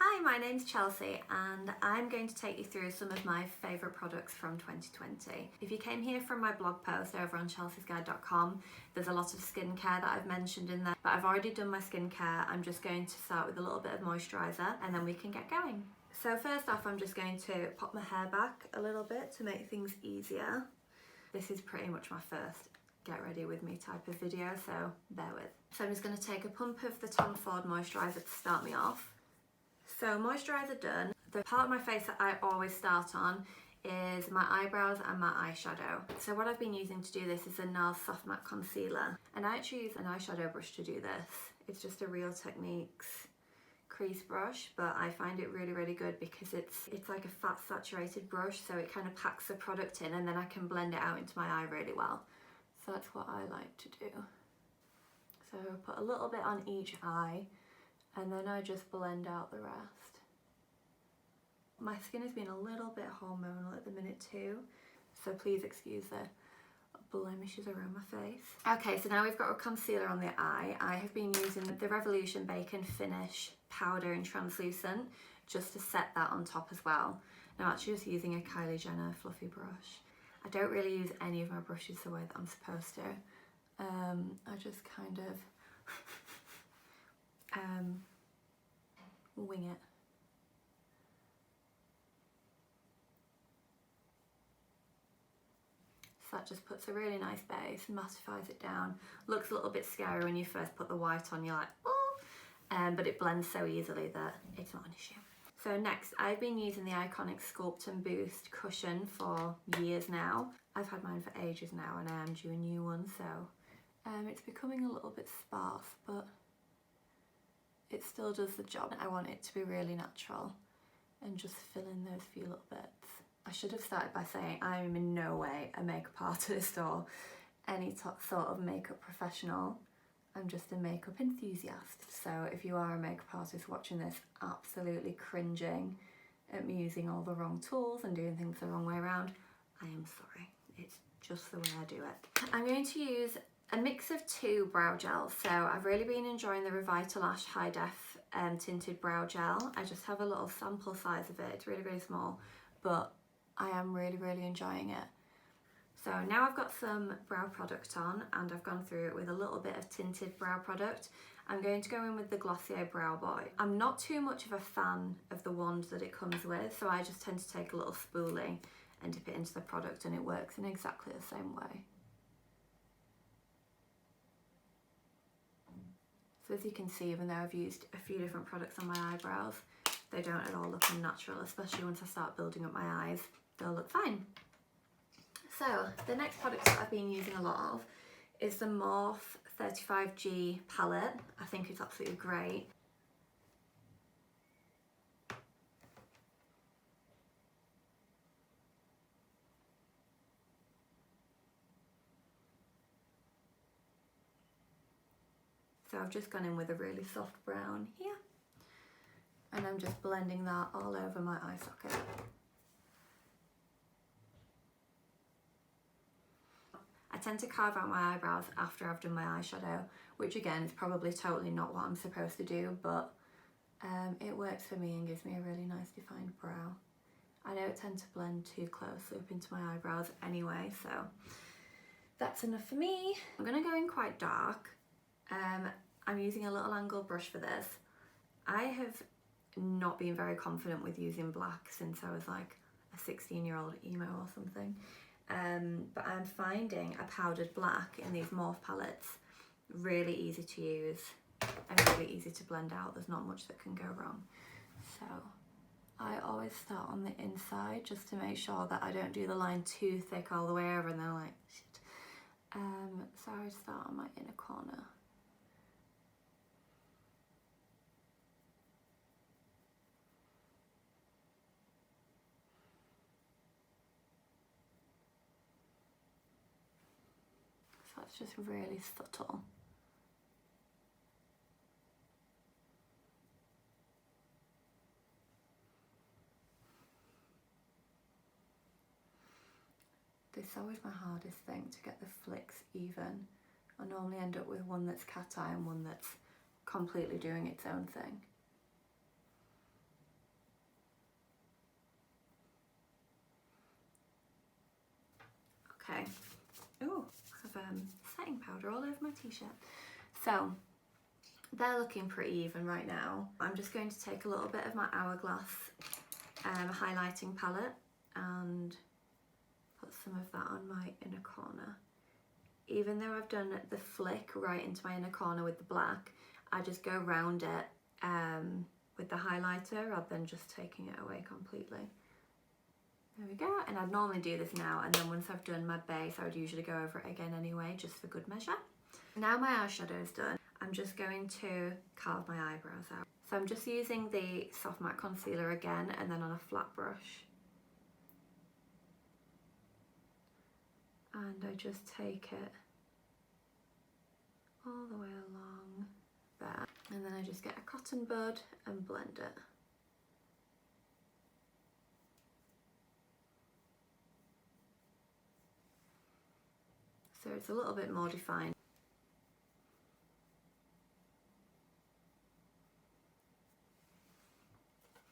Hi, my name's Chelsea and I'm going to take you through some of my favourite products from 2020. If you came here from my blog post over on chelseasguide.com, there's a lot of skincare that I've mentioned in there, but I've already done my skincare. I'm just going to start with a little bit of moisturiser and then we can get going. So first off, I'm just going to pop my hair back a little bit to make things easier. This is pretty much my first get ready with me type of video, so bear with. So I'm just going to take a pump of the Tom Ford moisturiser to start me off. So moisturiser done. The part of my face that I always start on is my eyebrows and my eyeshadow. So what I've been using to do this is a Nars Soft Matte Concealer. And I actually use an eyeshadow brush to do this. It's just a Real Techniques crease brush, but I find it really good because it's like a fat saturated brush, so it kind of packs the product in and then I can blend it out into my eye really well. So that's what I like to do. So put a little bit on each eye and then I just blend out the rest. My skin has been a little bit hormonal at the minute too, so please excuse the blemishes around my face. Okay, so now we've got a concealer on the eye. I have been using the Revolution Bacon Finish Powder in Translucent just to set that on top as well. Now I'm actually just using a Kylie Jenner fluffy brush. I don't really use any of my brushes the way that I'm supposed to. I just kind of wing it. So that just puts a really nice base, mattifies it down. Looks a little bit scary when you first put the white on, you're like, oh, but it blends so easily that it's not an issue. So next, I've been using the iconic Sculpt and Boost cushion for years now. I've had mine for ages now and I am due a new one, so it's becoming a little bit sparse, but it still does the job. I want it to be really natural and just fill in those few little bits. I should have started by saying I am in no way a makeup artist or any sort of makeup professional. I'm just a makeup enthusiast. So if you are a makeup artist watching this, absolutely cringing at me using all the wrong tools and doing things the wrong way around, I am sorry. It's just the way I do it. I'm going to use a mix of two brow gels. So I've really been enjoying the Revitalash High Def Tinted Brow Gel. I just have a little sample size of it. It's really small, but I am really enjoying it. So now I've got some brow product on and I've gone through it with a little bit of tinted brow product. I'm going to go in with the Glossier Brow Boy. I'm not too much of a fan of the wand that it comes with, so I just tend to take a little spoolie and dip it into the product and it works in exactly the same way. So as you can see, even though I've used a few different products on my eyebrows, they don't at all look unnatural, especially once I start building up my eyes, they'll look fine. So the next product that I've been using a lot of is the Morphe 35G palette. I think it's absolutely great. So I've just gone in with a really soft brown here and I'm just blending that all over my eye socket. I tend to carve out my eyebrows after I've done my eyeshadow, which again is probably totally not what I'm supposed to do, but it works for me and gives me a really nice defined brow. I don't tend to blend too closely up into my eyebrows anyway, so that's enough for me. I'm gonna go in quite dark. I'm using a little angled brush for this. I have not been very confident with using black since I was like a 16-year-old emo or something. But I'm finding a powdered black in these Morphe palettes really easy to use and really easy to blend out. There's not much that can go wrong. So I always start on the inside just to make sure that I don't do the line too thick all the way over and then like shit. So I start on my inner corner. So it's just really subtle. This is always my hardest thing, to get the flicks even. I normally end up with one that's cat eye and one that's completely doing its own thing. Okay. Oh, I have setting powder all over my t-shirt. So they're looking pretty even right now. I'm just going to take a little bit of my Hourglass highlighting palette and put some of that on my inner corner. Even though I've done the flick right into my inner corner with the black, I just go around it with the highlighter rather than just taking it away completely. There we go, and I'd normally do this now, and then once I've done my base, I would usually go over it again anyway, just for good measure. Now my eyeshadow is done, I'm just going to carve my eyebrows out. So I'm just using the soft matte concealer again, and then on a flat brush. And I just take it all the way along there, and then I just get a cotton bud and blend it. So it's a little bit more defined.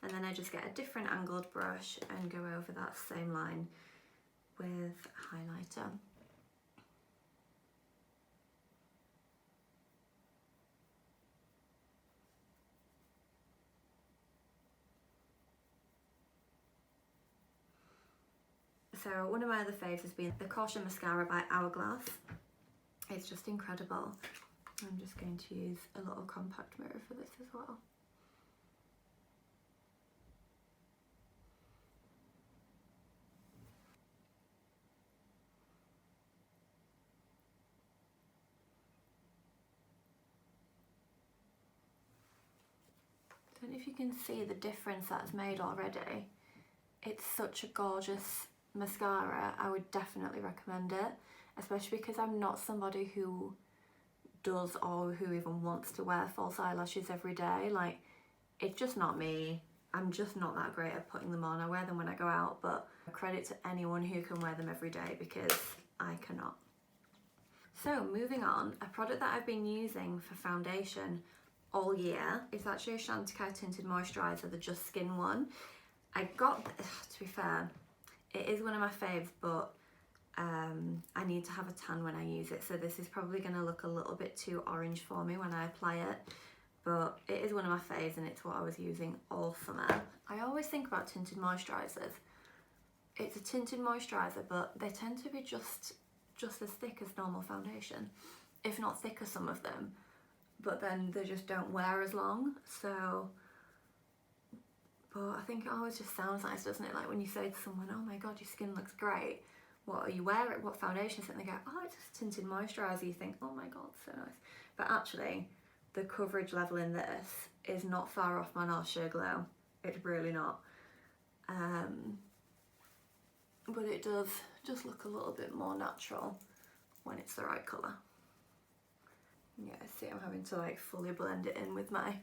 And then I just get a different angled brush and go over that same line with highlighter. So one of my other faves has been the Caution Mascara by Hourglass. It's just incredible. I'm just going to use a little compact mirror for this as well. I don't know if you can see the difference that's made already. It's such a gorgeous mascara. I would definitely recommend it, especially because I'm not somebody who does or who even wants to wear false eyelashes every day. Like, it's just not me. I'm just not that great at putting them on. I wear them when I go out, but credit to anyone who can wear them every day, because I cannot. So moving on, a product that I've been using for foundation all year is actually a Chantecaille Tinted Moisturiser, the Just Skin one. I got, to be fair, it is one of my faves, but I need to have a tan when I use it, so this is probably going to look a little bit too orange for me when I apply it, but it is one of my faves and it's what I was using all summer. I always think about tinted moisturisers. It's a tinted moisturiser, but they tend to be just as thick as normal foundation, if not thicker, some of them, but then they just don't wear as long. So, but I think it always just sounds nice, doesn't it? Like when you say to someone, oh my god, your skin looks great, what are you wearing, what foundation is it? And they go, oh, it's just tinted moisturiser. You think, oh my god, so nice. But actually, the coverage level in this is not far off my Nars Sheer Glow. It's really not. But it does just look a little bit more natural when it's the right colour. Yeah, see, I'm having to like fully blend it in with my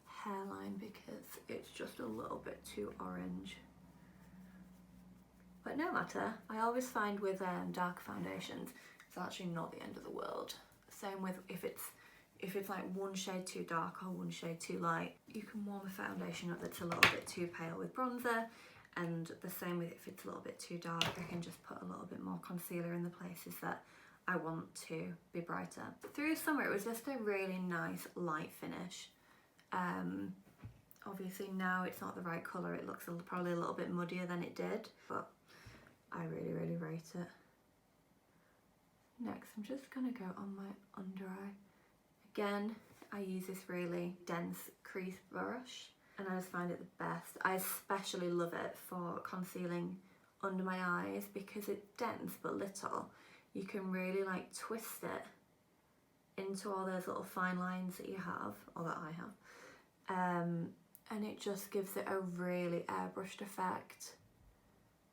hairline because it's just a little bit too orange. But no matter, I always find with dark foundations, it's actually not the end of the world. Same with if it's like one shade too dark or one shade too light, you can warm a foundation up that's a little bit too pale with bronzer, and the same with if it's a little bit too dark, I can just put a little bit more concealer in the places that I want to be brighter. Through summer it was just a really nice light finish. Obviously now it's not the right colour, it looks probably a little bit muddier than it did, but I really, really rate it. Next, I'm just gonna go on my under eye. Again, I use this really dense crease brush and I just find it the best. I especially love it for concealing under my eyes because it's dense but little. You can really like twist it into all those little fine lines that you have, or that I have. And it just gives it a really airbrushed effect.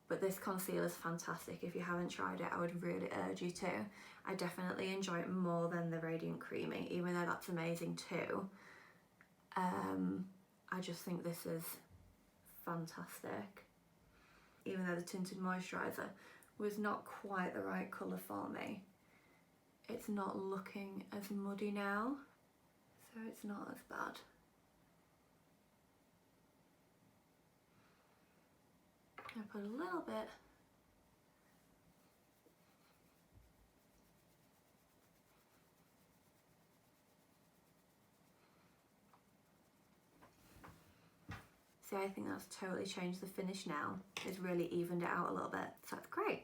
But this concealer is fantastic. If you haven't tried it, I would really urge you to. I definitely enjoy it more than the Radiant Creamy, even though that's amazing too. I just think this is fantastic. Even though the Tinted Moisturiser was not quite the right colour for me, it's not looking as muddy now, so it's not as bad. I put a little bit See, I think that's totally changed the finish now. It's really evened it out a little bit, so that's great.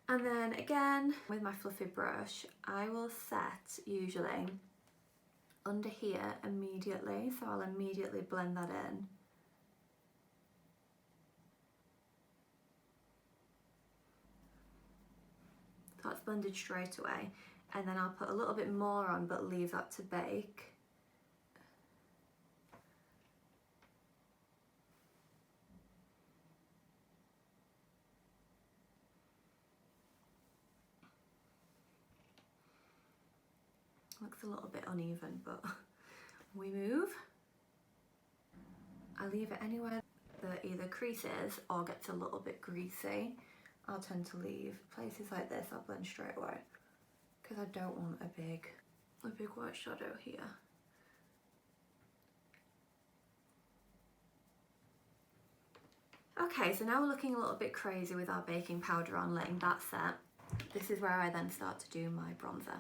And then again, with my fluffy brush, I will set usually under here immediately, so I'll immediately blend that in. So that's blended straight away. And then I'll put a little bit more on, but leave that to bake. Looks a little bit uneven, but we move. I leave it anywhere that either creases or gets a little bit greasy. I'll tend to leave places like this. I'll blend straight away because I don't want a big white shadow here. Okay, so now we're looking a little bit crazy with our baking powder on, letting that set. This is where I then start to do my bronzer.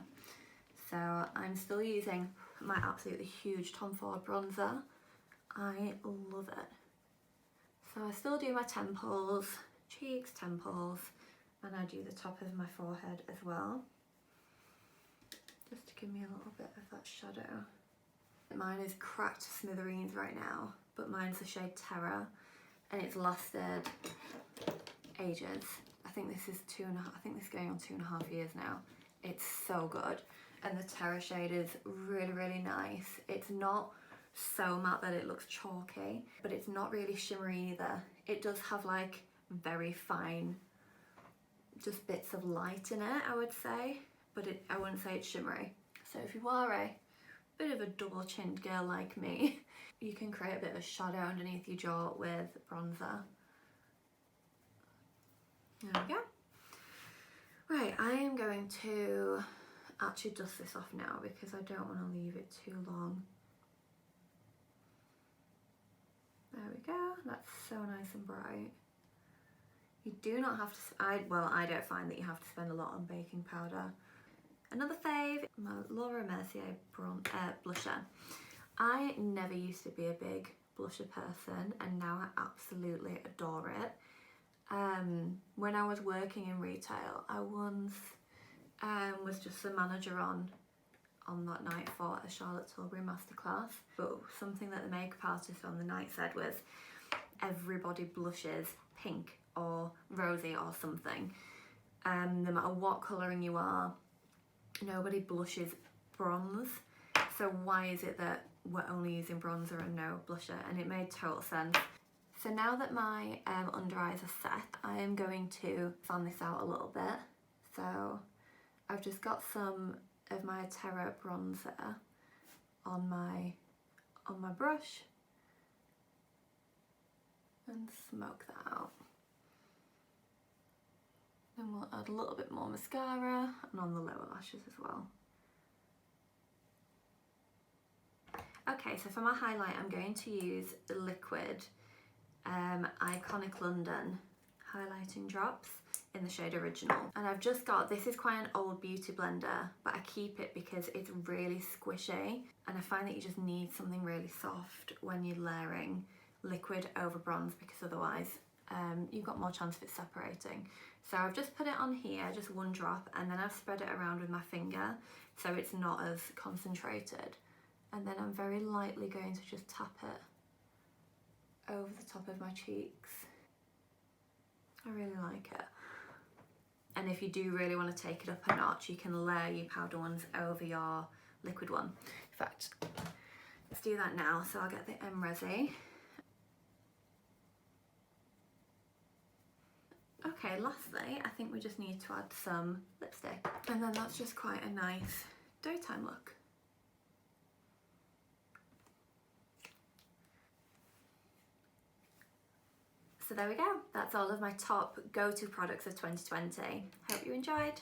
So I'm still using my absolutely huge Tom Ford bronzer. I love it. So I still do my temples, cheeks, temples, and I do the top of my forehead as well, just to give me a little bit of that shadow. Mine is cracked to smithereens right now, but mine's the shade Terror, and it's lasted ages. I think this is I think this is going on 2.5 years now. It's so good. And the Terror shade is really, really nice. It's not so matte that it looks chalky, but it's not really shimmery either. It does have like very fine, just bits of light in it, I would say, but I wouldn't say it's shimmery. So if you are a bit of a double chinned girl like me, you can create a bit of a shadow underneath your jaw with bronzer. There we go. Right, I am going to actually dust this off now because I don't want to leave it too long. There we go, that's so nice and bright. You do not have to, well, I don't find that you have to spend a lot on baking powder. Another fave, my Laura Mercier blusher. I never used to be a big blusher person, and now I absolutely adore it. When I was working in retail, I once was just the manager on that night for a Charlotte Tilbury masterclass, but something that the makeup artist on the night said was everybody blushes pink or rosy or something. No matter what colouring you are, nobody blushes bronze. So why is it that we're only using bronzer and no blusher? And it made total sense. So now that my under eyes are set, I am going to fan this out a little bit. So I've just got some of my Terra bronzer on my brush and smoke that out. Then we'll add a little bit more mascara and on the lower lashes as well. Okay, so for my highlight, I'm going to use the liquid Iconic London highlighting drops in the shade Original. And I've just got, this is quite an old beauty blender, but I keep it because it's really squishy, and I find that you just need something really soft when you're layering liquid over bronze, because otherwise you've got more chance of it separating. So I've just put it on here, just one drop, and then I've spread it around with my finger so it's not as concentrated. And then I'm very lightly going to just tap it over the top of my cheeks. I really like it. And if you do really want to take it up a notch, you can layer your powder ones over your liquid one. In fact, let's do that now. So I'll get the M-Resi. Okay, lastly, I think we just need to add some lipstick. And then that's just quite a nice daytime look. So there we go. That's all of my top go-to products of 2020. Hope you enjoyed.